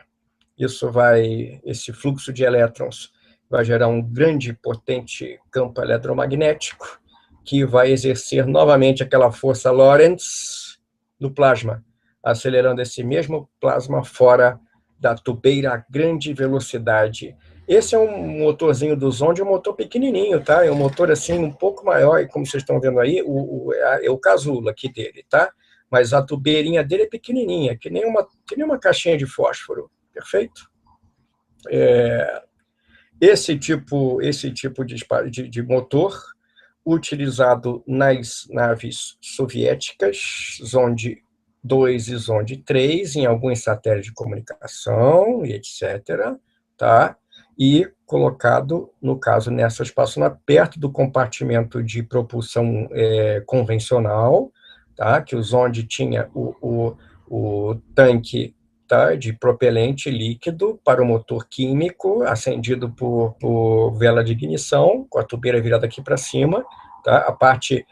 Esse fluxo de elétrons vai gerar um grande e potente campo eletromagnético que vai exercer novamente aquela força Lorentz no plasma, acelerando esse mesmo plasma fora da tubeira a grande velocidade. Esse é um motorzinho do Zonde, um motor pequenininho, tá? É um motor assim um pouco maior, e como vocês estão vendo aí, é o casulo aqui dele, tá? Mas a tubeirinha dele é pequenininha, que nem uma caixinha de fósforo. Perfeito? Esse tipo de motor, utilizado nas naves soviéticas, Zonde 2 e Zonde 3, em alguns satélites de comunicação, e etc., tá? E colocado, no caso, nessa espaçonave, perto do compartimento de propulsão convencional, tá? Que o Zonde tinha o tanque, tá, de propelente líquido para o motor químico, acendido por vela de ignição, com a tubeira virada aqui para cima, tá? A parte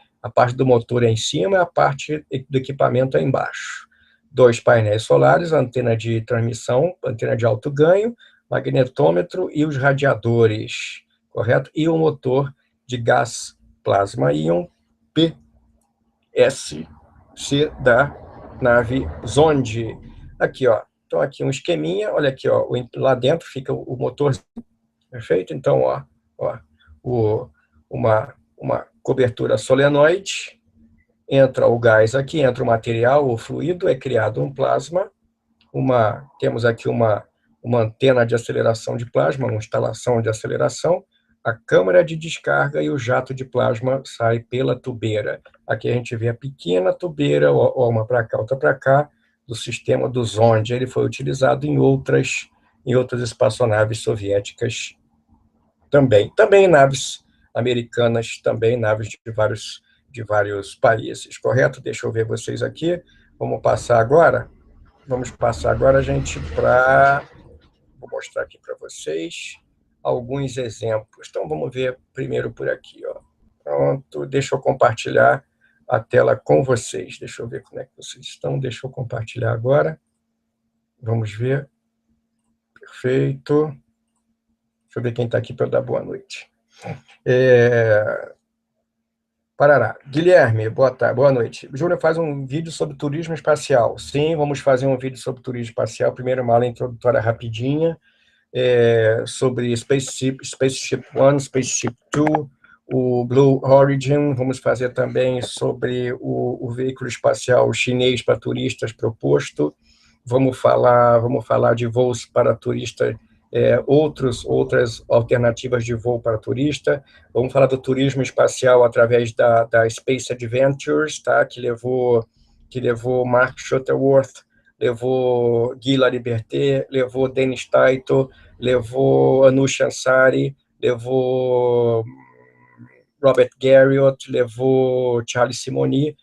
do motor é em cima, a parte do equipamento é embaixo. 2 painéis solares, antena de transmissão, antena de alto ganho, magnetômetro e os radiadores, correto? E o motor de gás plasma íon PSC da nave Zonde. Aqui, ó. Então, aqui um esqueminha, olha aqui, ó, lá dentro fica o motor, perfeito? Então, uma cobertura solenoide, entra o gás aqui, entra o material, o fluido, é criado um plasma, temos aqui uma antena de aceleração de plasma, uma instalação de aceleração, a câmara de descarga e o jato de plasma sai pela tubeira. Aqui a gente vê a pequena tubeira, uma para cá, outra para cá, do sistema do Zonde. Ele foi utilizado em outras espaçonaves soviéticas também. Também naves americanas, também naves de vários países, correto? Deixa eu ver vocês aqui. Vamos passar agora, gente, vou mostrar aqui para vocês alguns exemplos. Então, vamos ver primeiro por aqui, ó. Pronto, deixa eu compartilhar a tela com vocês. Deixa eu ver como é que vocês estão. Deixa eu compartilhar agora. Vamos ver. Perfeito. Deixa eu ver quem está aqui para dar boa noite. Parará. Guilherme, boa noite. Júlia faz um vídeo sobre turismo espacial. Sim, vamos fazer um vídeo sobre turismo espacial. Primeiro, uma aula introdutória rapidinha, sobre Spaceship One, Spaceship Two, o Blue Origin. Vamos fazer também sobre o veículo espacial chinês para turistas proposto, vamos falar de voos para turista, outras alternativas de voo para turista. Vamos falar do turismo espacial através da Space Adventures, tá? que levou Mark Shuttleworth, levou Guy Laliberté, levou Dennis Taito, levou Anush Ansari, levou Robert Garriott, levou Charles Simonyi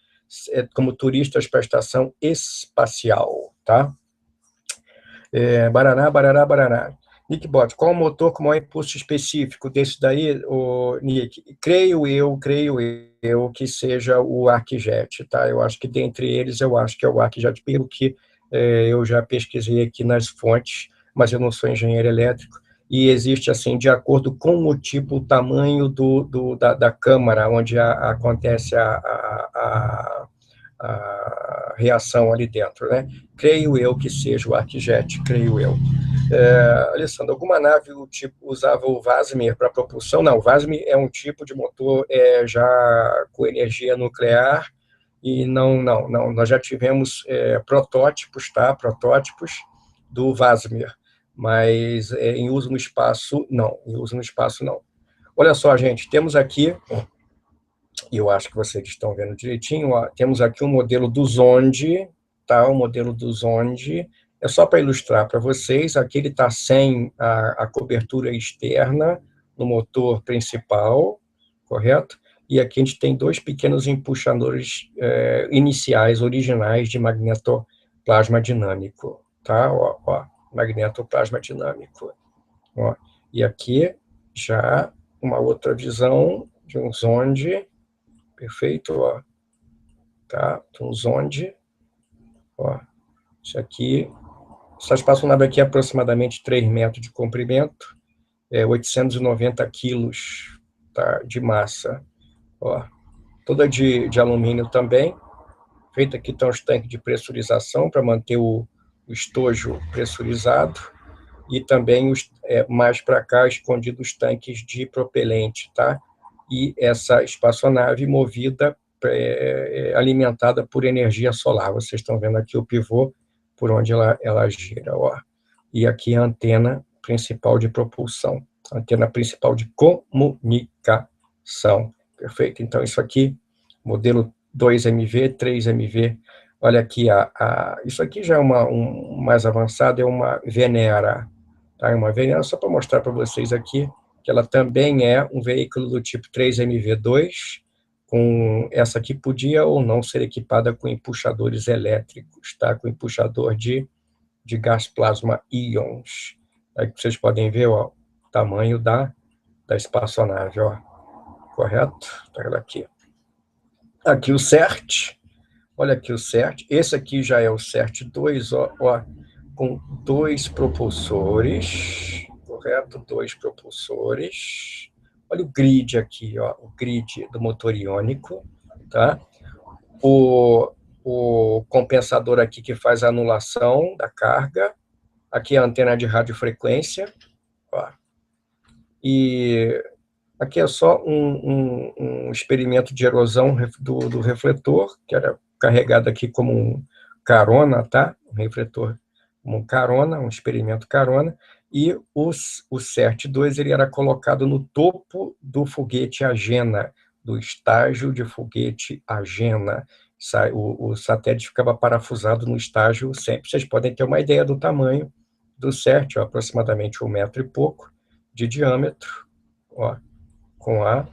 como turistas para a estação espacial, tá? Baraná, Baraná, Baraná. Nick Bot, qual o motor com maior impulso específico desse daí, Nick? Creio eu que seja o ArcJet, tá? Eu acho que dentre eles, eu acho que é o ArcJet, pelo que eu já pesquisei aqui nas fontes, mas eu não sou engenheiro elétrico, e existe, assim, de acordo com o tipo, o tamanho da câmara onde acontece a reação ali dentro, né? Creio eu que seja o ArcJet, creio eu. Alessandro, alguma nave do tipo usava o Vasmer para propulsão? Não, o Vasmer é um tipo de motor já com energia nuclear, e não, nós já tivemos protótipos, tá? Protótipos do Vasmer, mas em uso no espaço, não. Em uso no espaço, não. Olha só, gente, temos aqui, e eu acho que vocês estão vendo direitinho, ó, temos aqui um modelo do Zonde, tá? O modelo do Zonde, é só para ilustrar para vocês, aqui ele está sem a cobertura externa no motor principal, correto? E aqui a gente tem dois pequenos empuxadores iniciais, originais, de magnetoplasma dinâmico, tá? Ó, magnetoplasma dinâmico. Ó. E aqui já uma outra visão de um Zonde, perfeito, ó, tá? Um Zonde, ó, isso aqui, essa espaçonave aqui é aproximadamente 3 metros de comprimento, 890 quilos, tá, de massa, ó, toda de alumínio também, feito aqui estão os tanques de pressurização para manter o estojo pressurizado, e também mais para cá escondidos os tanques de propelente, tá? E essa espaçonave movida, alimentada por energia solar. Vocês estão vendo aqui o pivô por onde ela gira, ó. E aqui a antena principal de propulsão, a antena principal de comunicação. Perfeito? Então, isso aqui, modelo 2MV, 3MV. Olha aqui, isso aqui já é mais avançado, é uma Venera. Tá? Uma Venera, só para mostrar para vocês aqui, que ela também é um veículo do tipo 3MV2, essa aqui podia ou não ser equipada com empuxadores elétricos, tá? Com empuxador de gás plasma íons. Aí vocês podem ver, ó, o tamanho da espaçonave, ó, correto? Tá aqui. Aqui o CERT, olha aqui o CERT, esse aqui já é o CERT 2, ó, com 2 propulsores, correto? 2 propulsores. Olha o grid aqui, ó, o grid do motor iônico, tá? O compensador aqui que faz a anulação da carga, aqui a antena de radiofrequência, ó. E aqui é só um experimento de erosão do refletor, que era carregado aqui como um carona, tá? Um refletor como um carona, um experimento carona, e o CERT-2 ele era colocado no topo do foguete Agena, do estágio de foguete Agena. O satélite ficava parafusado no estágio sempre. Vocês podem ter uma ideia do tamanho do CERT, ó, aproximadamente 1 metro e pouco de diâmetro, ó, com ó,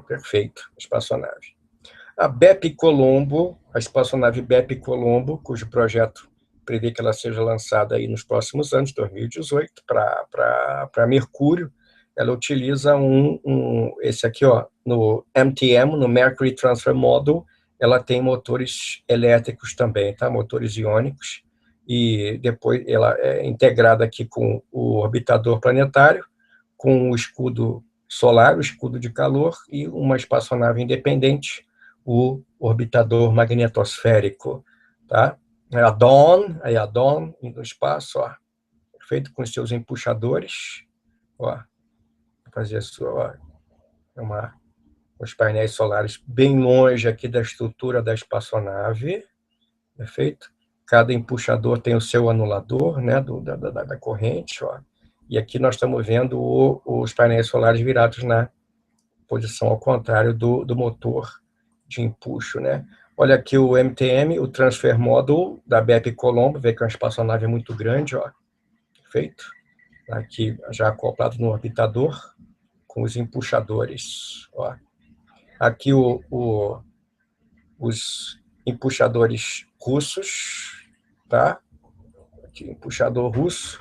perfeito, espaçonave. A BEP Colombo, a espaçonave BEP Colombo, cujo projeto prevê que ela seja lançada aí nos próximos anos, 2018, para Mercúrio, ela utiliza esse aqui, ó, no MTM, no Mercury Transfer Module, ela tem motores elétricos também, tá? Motores iônicos, e depois ela é integrada aqui com o orbitador planetário, com o escudo solar, o escudo de calor, e uma espaçonave independente, o orbitador magnetosférico, tá? A Dawn no espaço, ó, feito com seus empuxadores, ó, fazer os painéis solares bem longe aqui da estrutura da espaçonave, perfeito? cada empuxador tem o seu anulador, né, da corrente, ó. E aqui nós estamos vendo os painéis solares virados na posição ao contrário do motor de empuxo, né? Olha aqui o MTM, o Transfer Module da BEP Colombo, vê que é uma espaçonave muito grande, ó, feito. Aqui já acoplado no orbitador, com os empuxadores, ó. Aqui os empuxadores russos, tá? Aqui, empuxador russo,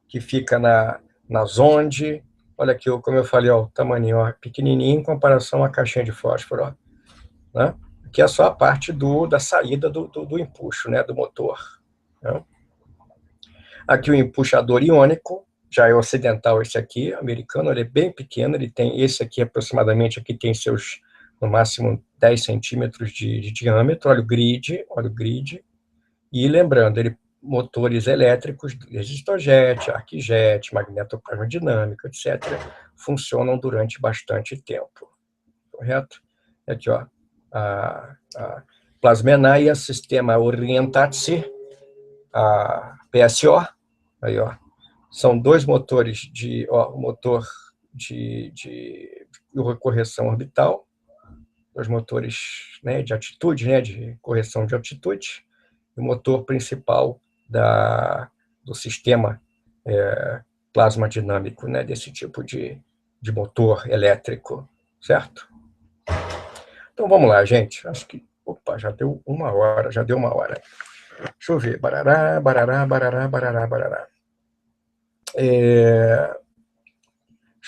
que fica na Zonde. Olha aqui, como eu falei, ó, o tamanho, ó, pequenininho em comparação à caixinha de fósforo, ó, né? Aqui é só a parte da saída do empuxo, né, do motor, né? Aqui o empuxador iônico, já é ocidental esse aqui, americano, ele é bem pequeno, ele tem esse aqui aproximadamente, aqui tem seus, no máximo, 10 centímetros de diâmetro, olha o grid, e lembrando, motores elétricos, resistorjet, arcjet, magnetoplasmadinâmico, etc., funcionam durante bastante tempo, correto? Aqui, ó, a Plasmenaia, sistema Orientatsi, a PSO, aí, ó, são dois motores motor de correção orbital, dois motores, né, de altitude, né, de correção de altitude, e o motor principal do sistema plasma dinâmico, né, desse tipo de motor elétrico, certo? Então vamos lá, gente. Acho que, opa, já deu uma hora. Deixa eu ver. Barará, barará, barará, barará, barará.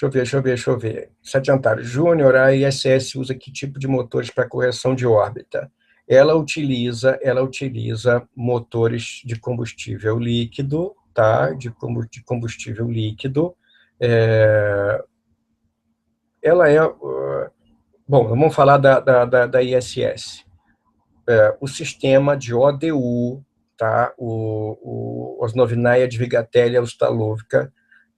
Deixa eu ver. Se adiantar. Júnior, a ISS usa que tipo de motores para correção de órbita? Ela utiliza motores de combustível líquido, tá? De combustível líquido. Ela é... Bom, vamos falar da ISS. O sistema de ODU, tá? O Osnovnaya Dvigatelia Ustalovka,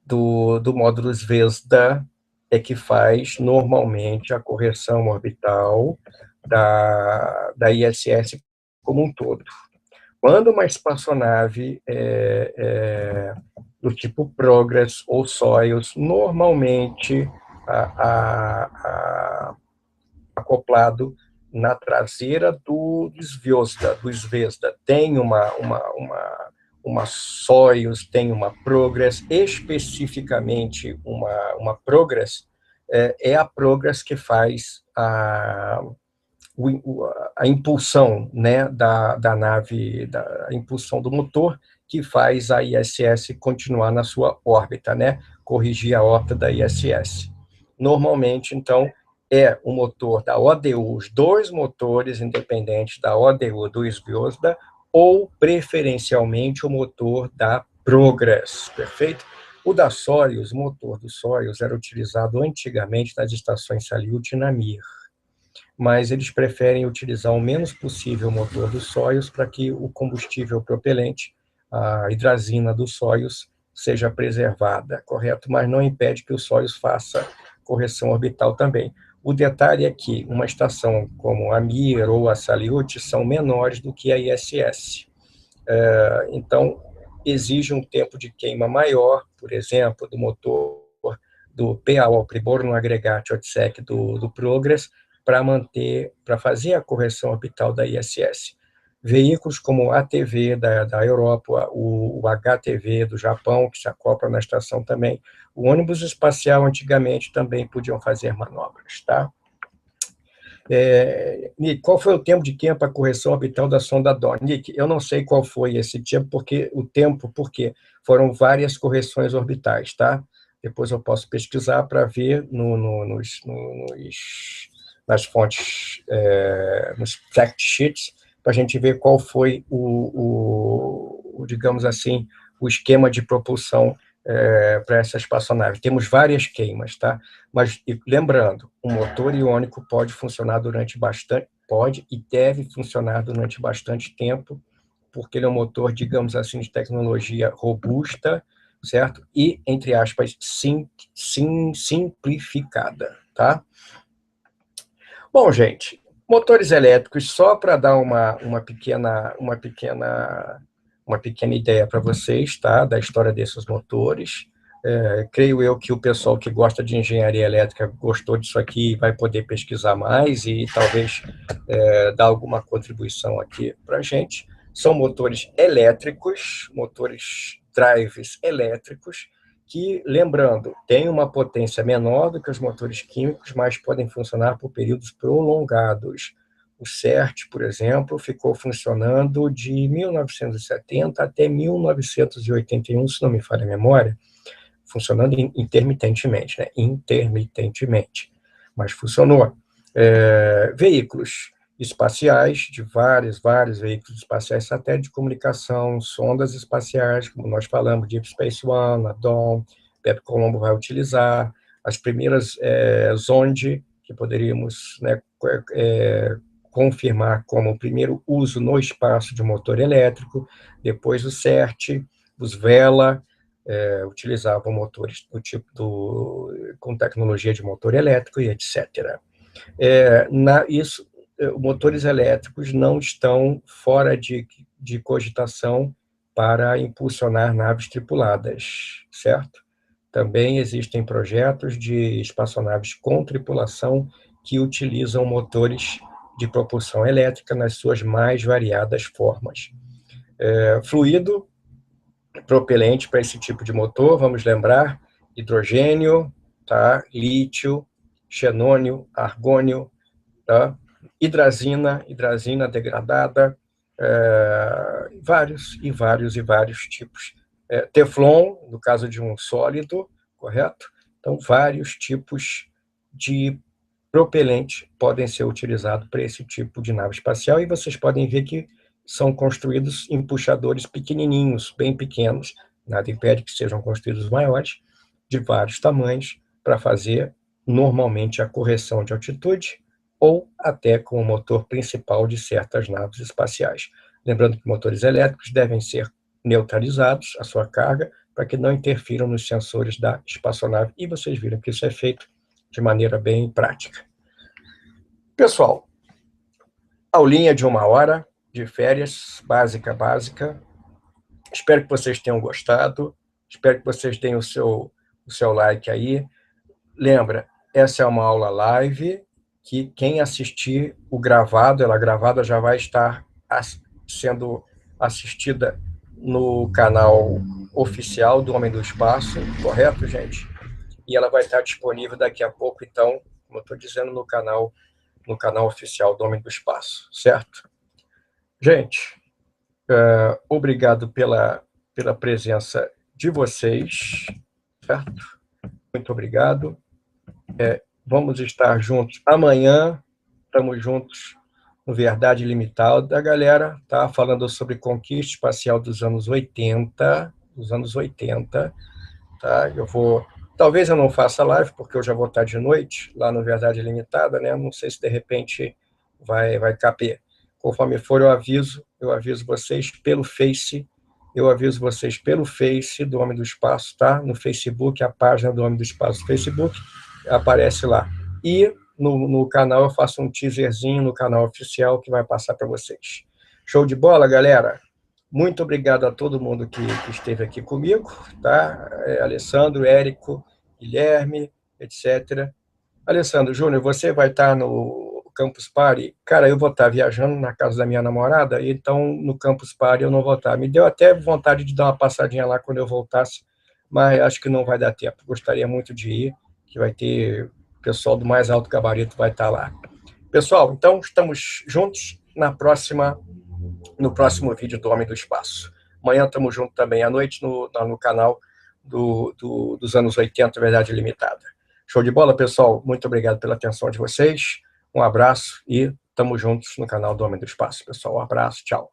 do módulo Zvezda, é que faz normalmente a correção orbital da ISS como um todo. Quando uma espaçonave do tipo Progress ou Soyuz, normalmente acoplado na traseira do Zvezda, tem uma Soyuz, tem uma Progress, especificamente uma Progress, é a Progress que faz a impulsão, né, da nave, a impulsão do motor, que faz a ISS continuar na sua órbita, né, corrigir a órbita da ISS. Normalmente, então, é o motor da ODU, os dois motores independentes da ODU do Zvezda, ou, preferencialmente, o motor da Progress, perfeito? O da Soyuz, o motor do Soyuz, era utilizado antigamente nas estações Salyut e na Mir, mas eles preferem utilizar o menos possível o motor do Soyuz para que o combustível propelente, a hidrazina do Soyuz, seja preservada, correto? Mas não impede que o Soyuz faça correção orbital também. O detalhe é que uma estação como a Mir ou a Salyut são menores do que a ISS. Então, exige um tempo de queima maior, por exemplo, do motor do PAO, Priborno Aggregate Otsek do Progress, para fazer a correção orbital da ISS. Veículos como o ATV da Europa, o HTV do Japão, que se acopla na estação também, o ônibus espacial antigamente também podiam fazer manobras, tá? Nick, qual foi o tempo de queima para a correção orbital da sonda Dawn? Nick, eu não sei qual foi esse tempo, porque foram várias correções orbitais, tá? Depois eu posso pesquisar para ver nas fontes, nos fact sheets, para a gente ver qual foi digamos assim, o esquema de propulsão para essa espaçonave. Temos várias queimas, tá? Mas, lembrando, o motor iônico pode e deve funcionar durante bastante tempo, porque ele é um motor, digamos assim, de tecnologia robusta, certo? E, entre aspas, simplificada, tá? Bom, gente, Motores elétricos, só para dar uma pequena ideia para vocês, tá, da história desses motores. Creio eu que o pessoal que gosta de engenharia elétrica gostou disso aqui e vai poder pesquisar mais e talvez dar alguma contribuição aqui para a gente. São motores elétricos, motores drives elétricos, que, lembrando, têm uma potência menor do que os motores químicos, mas podem funcionar por períodos prolongados. O CERT, por exemplo, ficou funcionando de 1970 até 1981, se não me falha a memória, funcionando intermitentemente, né? Intermitentemente, mas funcionou. Veículos espaciais, de vários veículos espaciais, satélite de comunicação, sondas espaciais, como nós falamos, Deep Space One, a Dawn, Pepe Colombo vai utilizar, as primeiras Zonde, que poderíamos, né, confirmar como o primeiro uso no espaço de motor elétrico, depois o CERT, os Vela, utilizavam motores do tipo com tecnologia de motor elétrico e etc. Motores elétricos não estão fora de cogitação para impulsionar naves tripuladas, certo? Também existem projetos de espaçonaves com tripulação que utilizam motores de propulsão elétrica nas suas mais variadas formas. Fluido propelente para esse tipo de motor, vamos lembrar, hidrogênio, tá? Lítio, xenônio, argônio, tá? Hidrazina degradada, vários tipos. Teflon, no caso de um sólido, correto? Então, vários tipos de propelente podem ser utilizados para esse tipo de nave espacial, e vocês podem ver que são construídos em puxadores pequenininhos, bem pequenos, nada impede que sejam construídos maiores, de vários tamanhos, para fazer normalmente a correção de altitude, ou até com o motor principal de certas naves espaciais. Lembrando que motores elétricos devem ser neutralizados, a sua carga, para que não interfiram nos sensores da espaçonave, e vocês viram que isso é feito de maneira bem prática. Pessoal, aulinha de 1 hora, de férias, básica. Espero que vocês tenham gostado, espero que vocês tenham o seu like aí. Lembra, essa é uma aula live, que quem assistir o gravado, ela gravada já vai estar sendo assistida no canal oficial do Homem do Espaço, correto, gente? E ela vai estar disponível daqui a pouco, então, como eu estou dizendo, no canal oficial do Homem do Espaço, certo? Gente, obrigado pela presença de vocês, certo? Muito obrigado. Vamos estar juntos amanhã, estamos juntos no Verdade Limitada, galera, tá? Falando sobre conquista espacial dos anos 80, tá? Talvez eu não faça live, porque eu já vou estar de noite, lá no Verdade Limitada, né? Não sei se de repente vai caber. Conforme for, eu aviso vocês pelo Face, do Homem do Espaço, tá? No Facebook, a página do Homem do Espaço no Facebook, aparece lá. E no canal eu faço um teaserzinho no canal oficial que vai passar para vocês. Show de bola, galera? Muito obrigado a todo mundo que esteve aqui comigo, tá? Alessandro, Érico, Guilherme, etc. Alessandro Júnior, você vai estar no Campus Party? Cara, eu vou estar viajando na casa da minha namorada, então no Campus Party eu não vou estar. Me deu até vontade de dar uma passadinha lá quando eu voltasse, mas acho que não vai dar tempo. Gostaria muito de ir, que vai ter pessoal do mais alto gabarito vai estar lá. Pessoal, então estamos juntos no próximo vídeo do Homem do Espaço. Amanhã estamos juntos também à noite no canal dos anos 80, Verdade Limitada. Show de bola, pessoal? Muito obrigado pela atenção de vocês. Um abraço e estamos juntos no canal do Homem do Espaço, pessoal. Um abraço, tchau.